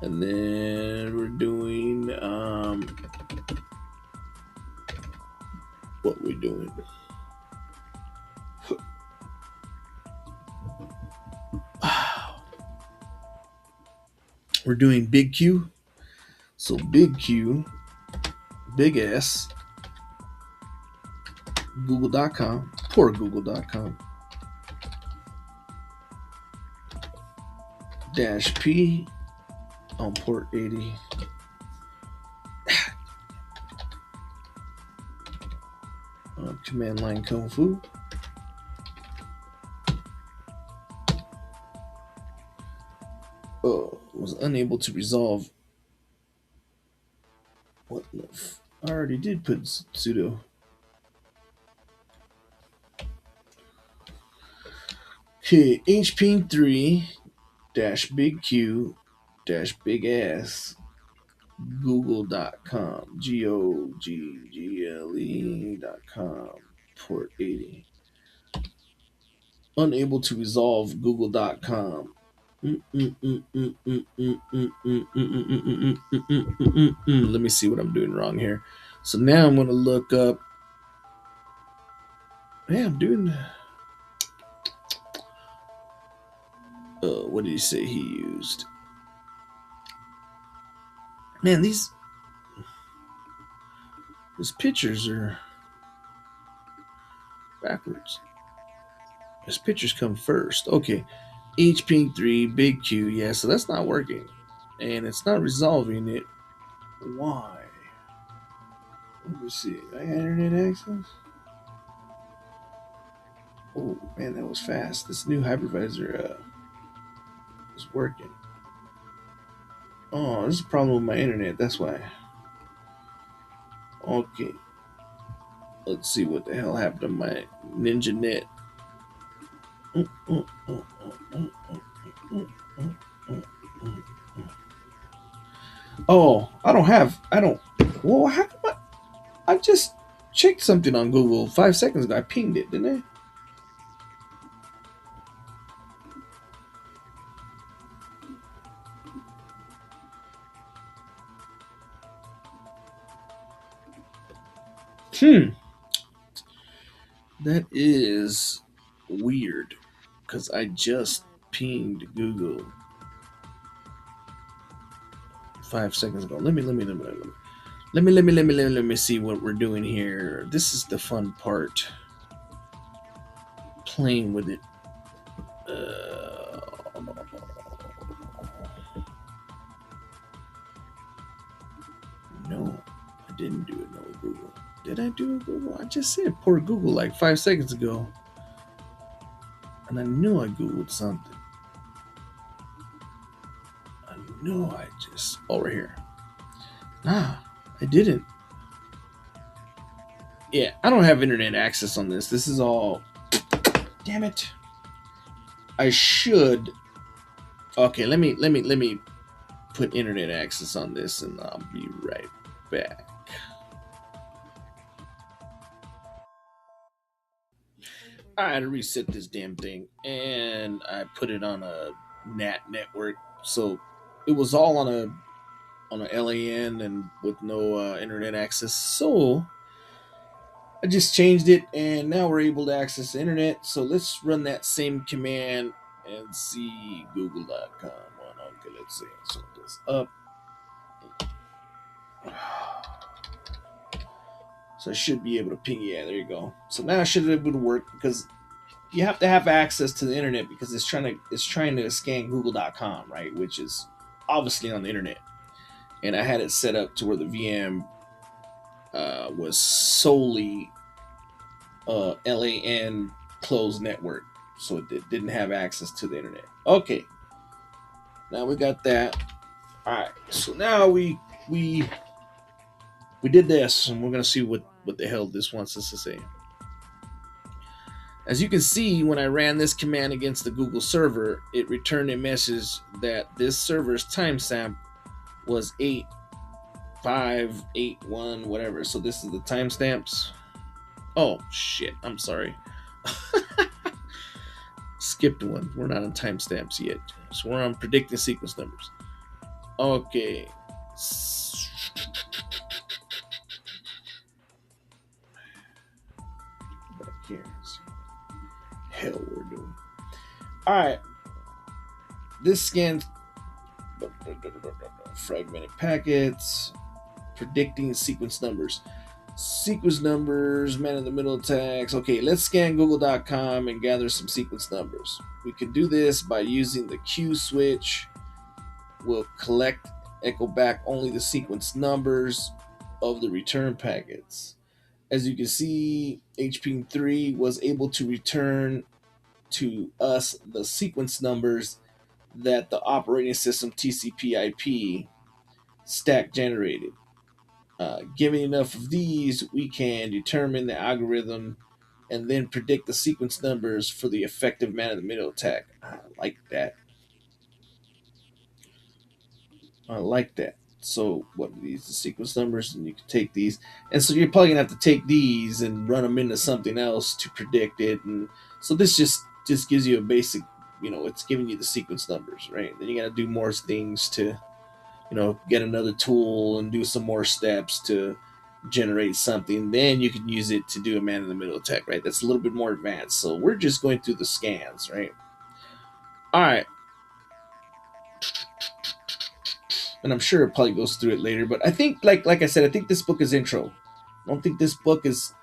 and then we're doing what we're doing. We're doing big Q. So big Q, big S, Google.com, poor Google.com, -P on port 80. Command line Kung Fu. Was unable to resolve. What the I already did put sudo. Okay, Hping3 -big Q -big ass google.com google.com port 80. Unable to resolve google.com. Let me see what I'm doing wrong here. So now I'm going to look up. Yeah, I'm doing. What did he say he used? Man, these pictures are backwards. His pictures come first. Okay, Hping3 big Q. Yeah, so that's not working, and it's not resolving it. Why? Let me see. I got internet access. Oh man, that was fast. This new hypervisor is working. Oh, this is a problem with my internet. That's why. Okay. Let's see what the hell happened to my Ninja Net. Oh, I don't. Well, how come I just checked something on Google 5 seconds ago. I pinged it, didn't I? That is weird because I just pinged Google 5 seconds ago. Let me see what we're doing here. This is the fun part. Playing with it. No, I didn't do it. No, Google. Did I do it, Google? I just said poor Google like 5 seconds ago. And I knew I Googled something. I knew I just over here. Nah, I didn't. Yeah, I don't have internet access on this. This is all. Damn it. I should. Okay, let me put internet access on this, and I'll be right back. I had to reset this damn thing, and I put it on a NAT network, so it was all on a LAN and with no internet access. So I just changed it, and now we're able to access the internet. So let's run that same command and see google.com. Okay, let's see. So this up. So I should be able to ping. Yeah, there you go. So now I should be able to work because you have to have access to the internet because it's trying to scan google.com, right? Which is obviously on the internet. And I had it set up to where the VM was solely LAN closed network, so it didn't have access to the internet. Okay, now we got that. All right, so now we did this, and we're gonna see what the hell this wants us to say. As you can see, when I ran this command against the Google server, it returned a message that this server's timestamp was 8581 whatever. So this is the timestamps. Oh shit, I'm sorry. Skipped one. We're not on timestamps yet. So we're on predicting sequence numbers. Okay. Back here. Hell we're doing. Alright. This scans fragmented packets. Predicting sequence numbers. Sequence numbers, man-in-the-middle attacks. Okay, let's scan google.com and gather some sequence numbers. We can do this by using the Q switch. We'll collect, echo back only the sequence numbers of the return packets. As you can see, Hping3 was able to return to us the sequence numbers that the operating system TCP/IP stack generated. Given enough of these, we can determine the algorithm and then predict the sequence numbers for the effective man-in-the-middle attack. I like that. I like that. So what are these? The sequence numbers, and you can take these, and so you're probably gonna have to take these and run them into something else to predict it. And so this just gives you a basic, it's giving you the sequence numbers, right? Then you got to do more things to, get another tool and do some more steps to generate something. Then you can use it to do a man-in-the-middle attack, right? That's a little bit more advanced. So we're just going through the scans, right? All right. And I'm sure it probably goes through it later. But I think, like I said, I think this book is intro. I don't think this book is.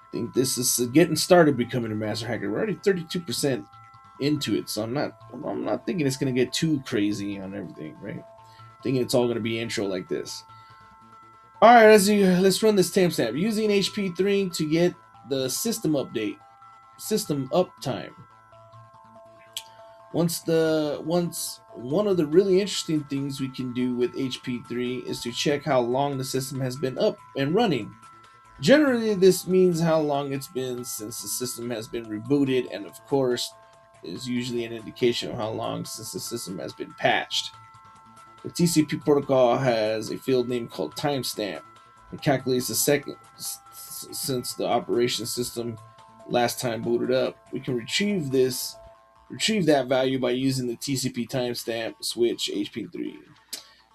I think this is getting started becoming a master hacker. We're already 32% into it, so I'm not thinking it's gonna get too crazy on everything, right? Thinking it's all gonna be intro like this. All right, let's run this timestamp using HP3 to get the system uptime. Once one of the really interesting things we can do with HP3 is to check how long the system has been up and running. Generally, this means how long it's been since the system has been rebooted, and of course, is usually an indication of how long since the system has been patched. The TCP protocol has a field name called timestamp. It calculates the second since the operation system last time booted up. We can retrieve that value by using the TCP timestamp switch Hping3.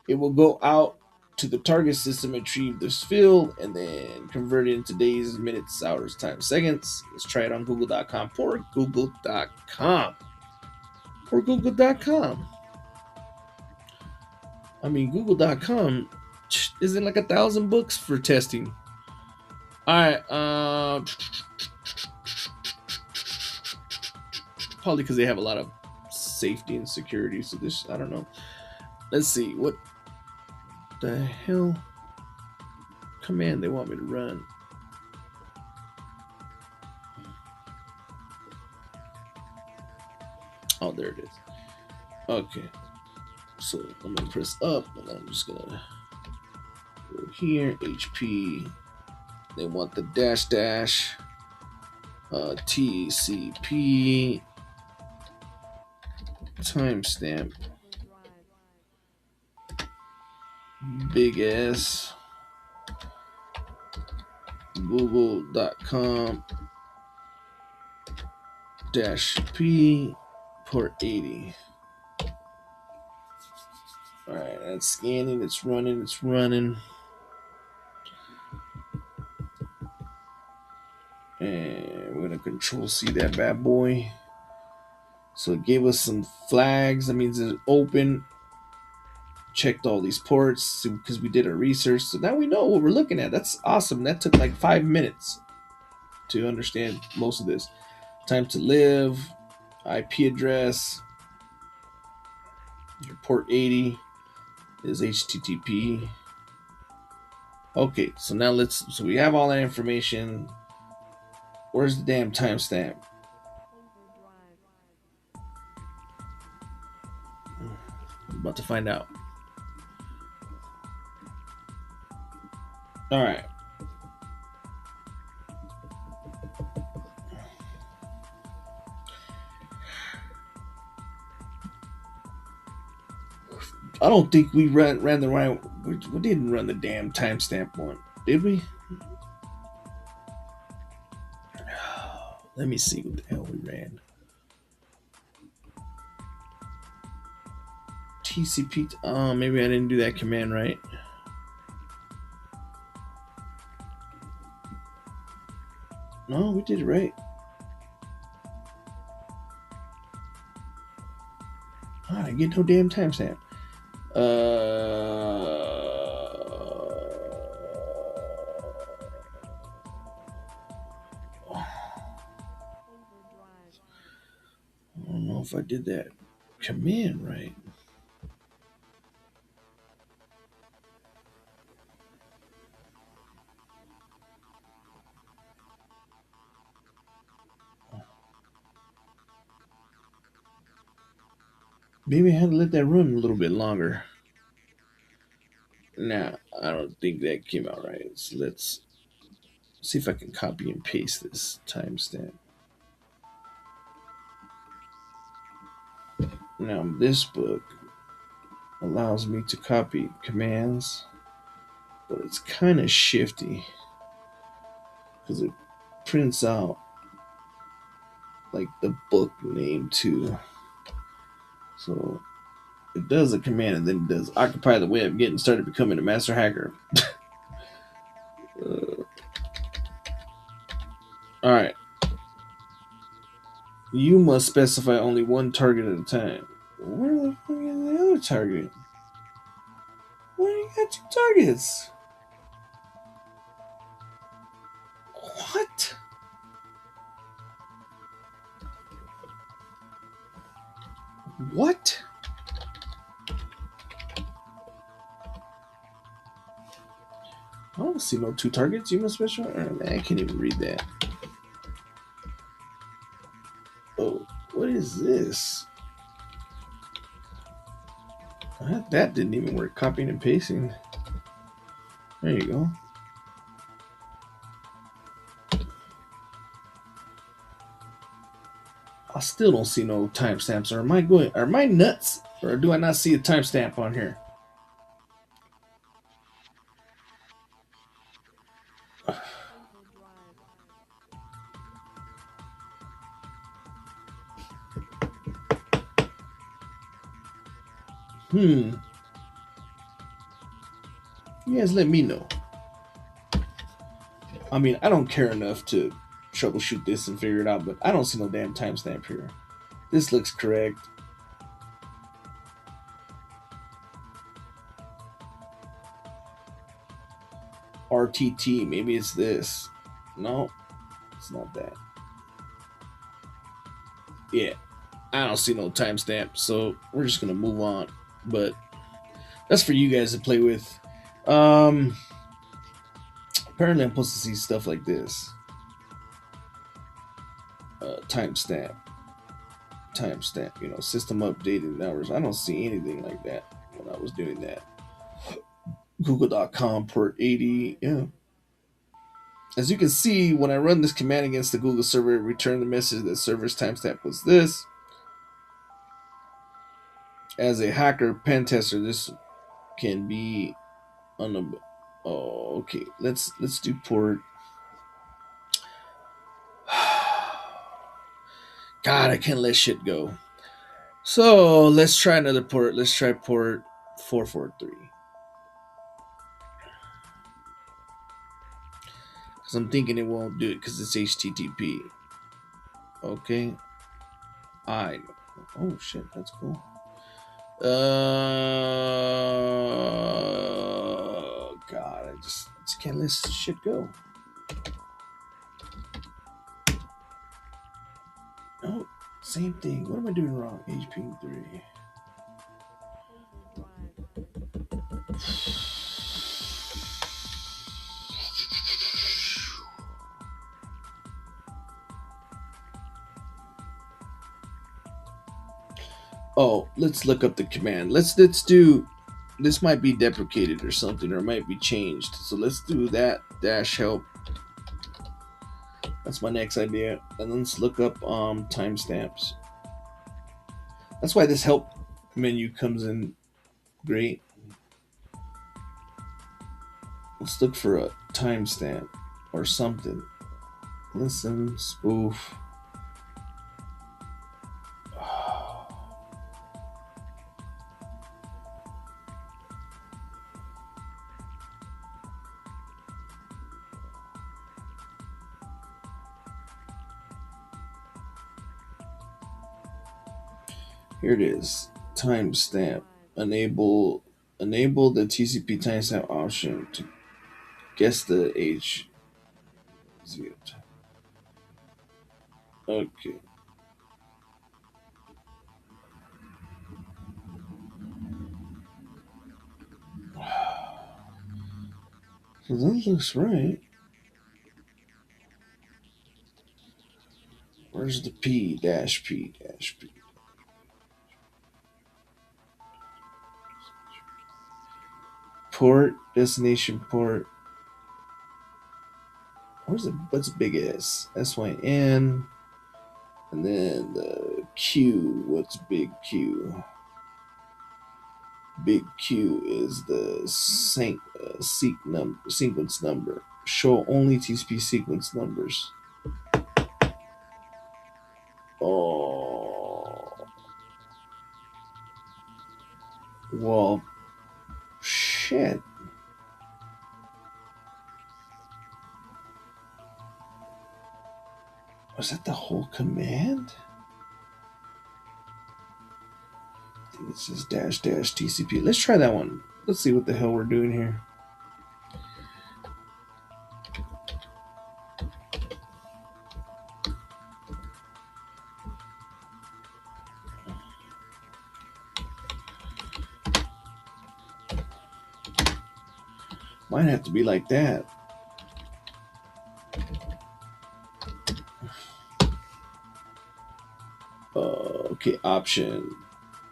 It will go out to the target system and retrieve this field and then convert it into days, minutes, hours, times, seconds. Let's try it on google.com. Poor google.com. Poor google.com. I mean, google.com isn't like 1,000 books for testing. All right. Probably because they have a lot of safety and security. So this, I don't know. Let's see. What the hell command they want me to run? Oh, there it is. Okay. So I'm going to press up, and I'm just going to go here. HP. They want the dash TCP timestamp big S google.com -p port 80. All right, that's scanning. It's running. And we're gonna control C that bad boy. So it gave us some flags. That means it's open. Checked all these ports because we did our research. So now we know what we're looking at. That's awesome. That took like 5 minutes to understand most of this. Time to live, IP address, your port 80 is HTTP. Okay, so now so we have all that information. Where's the damn timestamp? I'm about to find out. All right. I don't think we ran the right. We didn't run the damn timestamp one, did we? Let me see what the hell we ran. TCP. Oh, maybe I didn't do that command right. No, we did it right. I get no damn timestamp. if I did that command right. Maybe I had to let that run a little bit longer. Nah, I don't think that came out right. So let's see if I can copy and paste this timestamp. Now, this book allows me to copy commands, but it's kind of shifty because it prints out like the book name too. So it does a command and then it does occupy the web, getting started becoming a master hacker. uh, all right. You must specify only one target at a time. Where the fuck is the other target? Why do you got two targets? What? What? I don't see no two targets. You must specify. Man, I can't even read that. Oh, what is this? That didn't even work. Copying and pasting. There you go. I still don't see no timestamps. Or am I going? Are my nuts? Or do I not see a timestamp on here? You guys let me know. I mean, I don't care enough to troubleshoot this and figure it out, but I don't see no damn timestamp here. This looks correct. RTT, maybe it's this. No, it's not that. Yeah, I don't see no timestamp, so we're just gonna move on. But that's for you guys to play with. Um, Apparently, I'm supposed to see stuff like this. Timestamp, timestamp. You know, system updated hours. I don't see anything like that when I was doing that. Google.com port 80. Yeah. As you can see, when I run this command against the Google server, it returned the message that server's timestamp was this. As a hacker pen tester, this can be on the. Oh, okay. Let's do port. God, I can't let shit go. So let's try another port. Let's try port 443. Because I'm thinking it won't do it because it's HTTP. Okay. I. Oh shit, that's cool. God, I just can't let shit go. Oh, same thing. What am I doing wrong? Hping3. Oh, let's look up the command. Let's do. This might be deprecated or something, or it might be changed. So let's do that dash help. That's my next idea, and then let's look up timestamps. That's why this help menu comes in great. Let's look for a timestamp or something. Listen, spoof. Here it is. Timestamp. Enable the TCP timestamp option to guess the age. Okay. So that looks right. Where's the P dash P dash P? Port, destination port. What's big S? SYN. And then the Q. What's big Q? Big Q is the sequence number. Show only TCP sequence numbers. Oh, well, shit. Was that the whole command? I think it's just dash dash TCP. Let's try that one. Let's see what the hell we're doing here. Might have to be like that. Okay, option.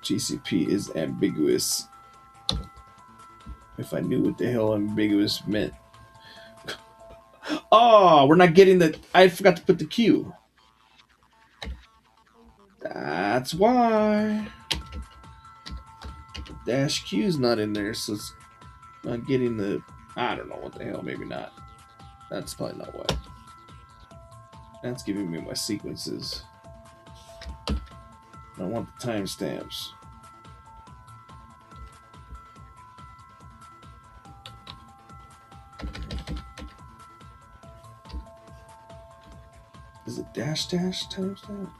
TCP is ambiguous. If I knew what the hell ambiguous meant. Oh, we're not getting the. I forgot to put the Q. That's why. Dash Q is not in there, so it's not getting the. I don't know what the hell. Maybe not. That's probably not why. That's giving me my sequences. I want the timestamps. Is it dash dash timestamp?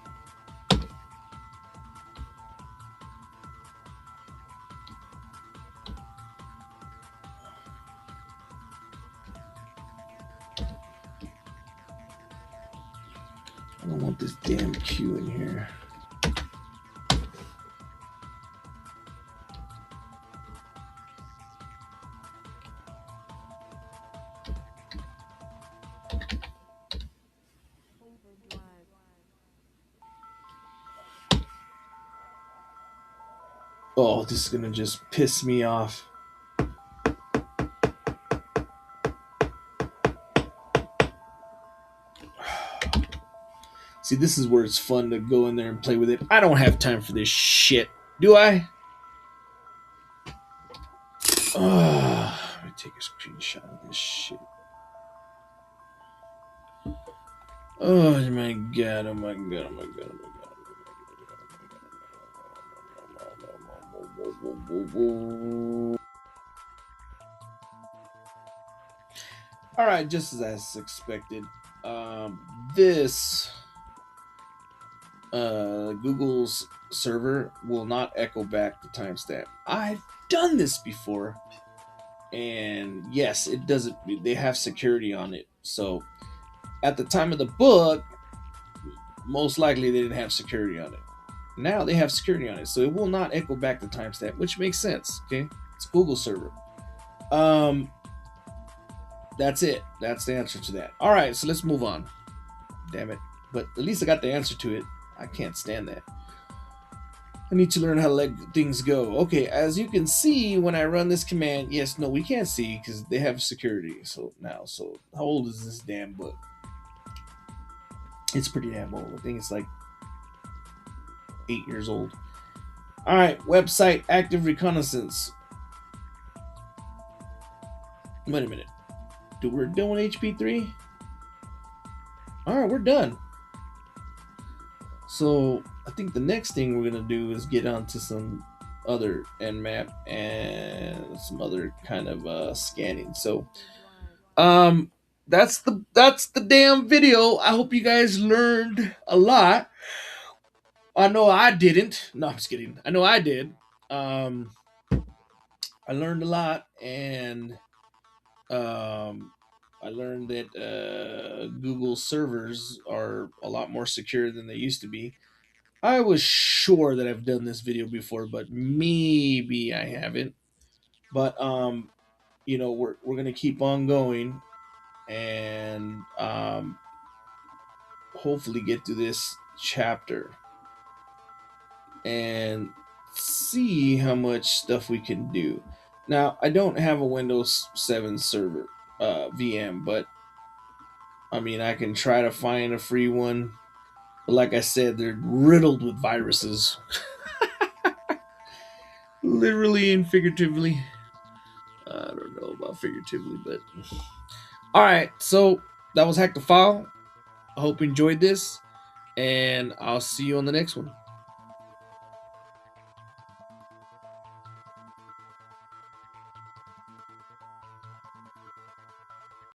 I don't want this damn Q in here. Oh, this is gonna just piss me off. See, this is where it's fun to go in there and play with it. I don't have time for this shit, do I? Let me take a screenshot of this shit. Oh my god, oh my god, oh my god, oh my god. All right, just as expected, this Google's server will not echo back the timestamp. I've done this before, and yes, it doesn't. They have security on it, so at the time of the book, most likely they didn't have security on it. Now they have security on it, so it will not echo back the timestamp, which makes sense. Okay, it's Google server. That's it. That's the answer to that. All right, so let's move on. Damn it! But at least I got the answer to it. I can't stand that. I need to learn how to let things go. Okay, as you can see when I run this command, yes, no, we can't see because they have security. So how old is this damn book? It's pretty damn old. I think it's like 8 years old. All right, website active reconnaissance. Wait a minute. We're doing HP3? All right, we're done. So I think the next thing we're gonna do is get onto some other Nmap and some other kind of scanning. So that's the damn video. I hope you guys learned a lot. I know I didn't. No, I'm just kidding. I know I did. Um, I learned a lot, and um, I learned that Google servers are a lot more secure than they used to be. I was sure that I've done this video before, but maybe I haven't. But we're gonna keep on going, and hopefully get to this chapter and see how much stuff we can do. Now, I don't have a Windows 7 server VM, but I mean, I can try to find a free one. But like I said, they're riddled with viruses, literally and figuratively. I don't know about figuratively, but all right. So that was Hack the File. I hope you enjoyed this, and I'll see you on the next one.